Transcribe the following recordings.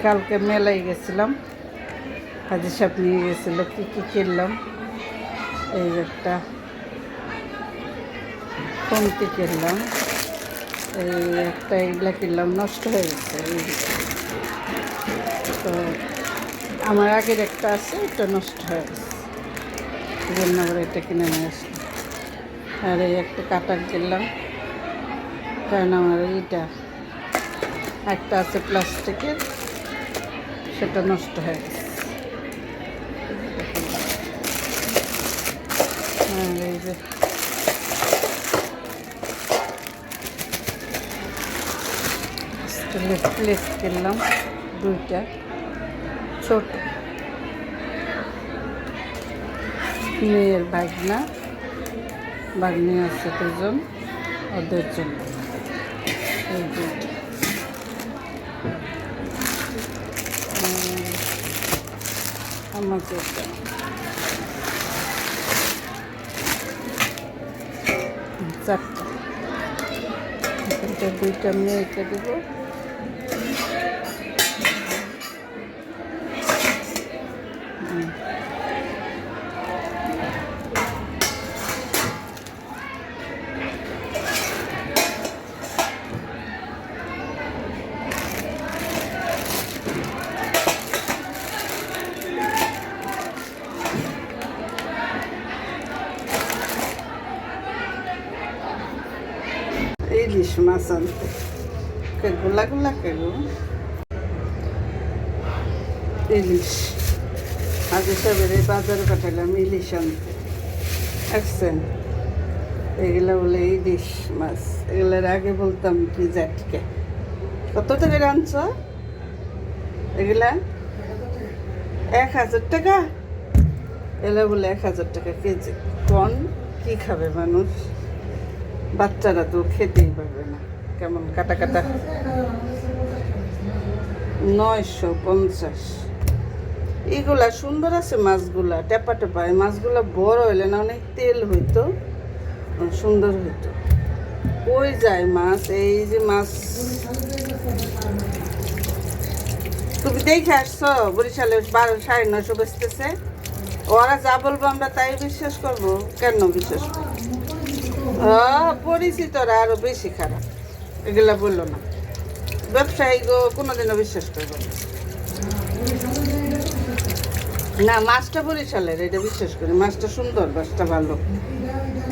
কালকে মেলায় গেছিলাম, হাজি সাহেব নিয়ে গেছিল, কী কী কিনলাম। এই একটা কমতি কিনলাম, এই একটা এগুলা কিনলাম, নষ্ট হয়ে গেছে। তো আমার আগের একটা আছে, এটা নষ্ট হয়ে গেছে, এই জন্য আবার এটা কিনে নিয়ে আসলাম। আর এই একটা কাটার কিনলাম, কারণ আমার এইটা একটা আছে প্লাস্টিকের, সেটা নষ্ট হয়ে গেছে। আর এই যে স্টিলের প্লেট কিনলাম দুইটা, ছোট মেয়ের বাগনি আছে দুজন, ওদের জন্য এই দুইটা। আমাকে চারটা, এখানটা দুইটা মেয়েকে দেব। ইলিশ মাছ আনতে, গোলা কেগো ইলিশ আগে সবের বাজারে পাঠালাম ইলিশ আনতে, আসছেন। এগুলা বলে ইলিশ মাছ, এগুলার আগে বলতাম কি জ্যাটকে। কত টাকা আনছ এগুলা? 1000 টাকা। এগুলা বলে 1000 টাকা কেজি। কোন কি খাবে মানুষ? বাচ্চারা তো খেতেই পারবে না, কেমন কাটা কাটা। 950। এগুলা সুন্দর আছে মাছগুলা, টেপা টেপা। এই মাছগুলা বড় হইলে না অনেক তেল হইতো, সুন্দর হইতো। কই যায় মাছ? এই যে মাছ তুমি দেখে আসছো বরিশালে 950 বেচতেছে। ওরা যা বলবো আমরা তাই বিশ্বাস করবো? কেন বিশ্বাস করবো? পরিচিতরা আরো বেশি খারাপ, এগুলা বললো না। ব্যবসায়ী গো কোনোদিনও বিশ্বাস করবো না। মাছটা বরিশালের, এটা বিশ্বাস করি। মাছটা সুন্দর, মাছটা ভালো।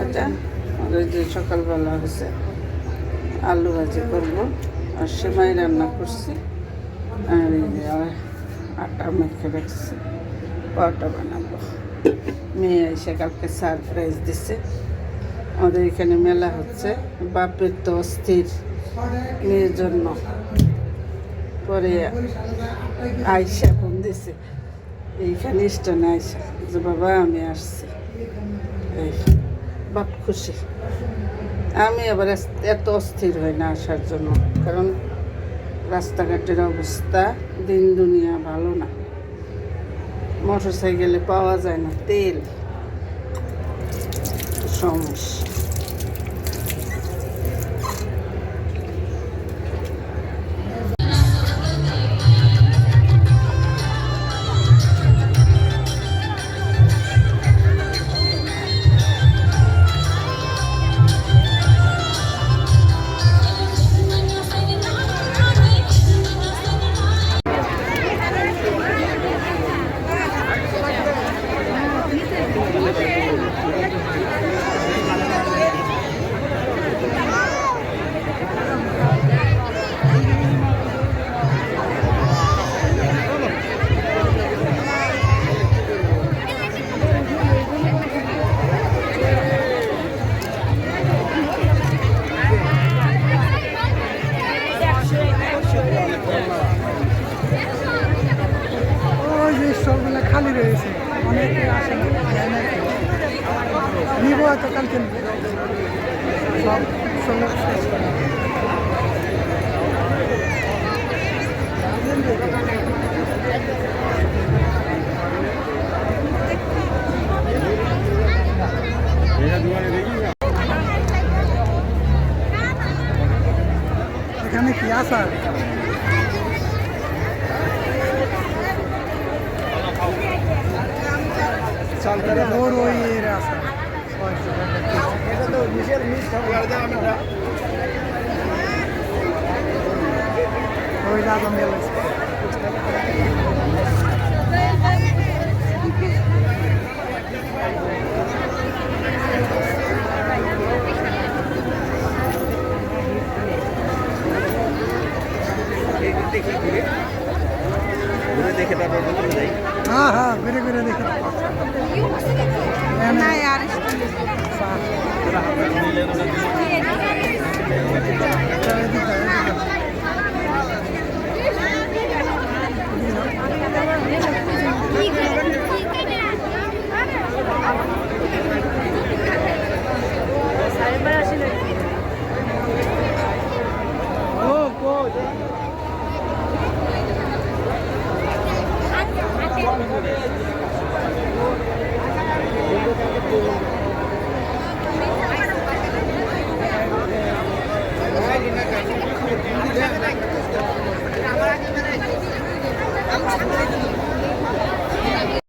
আচ্ছা, ওই যে সকালবেলা হয়েছে আলু ভাজি করবো, আর সেমাই রান্না করছি, আর এই যে আটা মেখে রাখছি, পরোটা বানাবো। মেয়ে এসে কালকে সারপ্রাইজ দিছে। আমাদের এখানে মেলা হচ্ছে, বাপের তো অস্থির মেয়ের জন্য। পরে আয়সা ফোন দিছে এইখানে স্টেশনে আয়সা যে বাবা আমি আসছি। এই বাপ খুশি। আমি আবার এত অস্থির হই না আসার জন্য, কারণ রাস্তাঘাটের অবস্থা দিন দুনিয়া ভালো না। মোটর সাইকেলে পাওয়া যায় না তেল, সমস্যা। স্টলগুলো খালি রয়েছে, অনেকে আসে নিব হয়তো কালকে সব শেষ করে। এখানে কি আচার? ওর ওই এর আছে ওই লাগাম গেল ঘুরে দেখে তারপর বলতে যাই। হ্যাঁ হ্যাঁ ঘুরে ঘুরে দেখি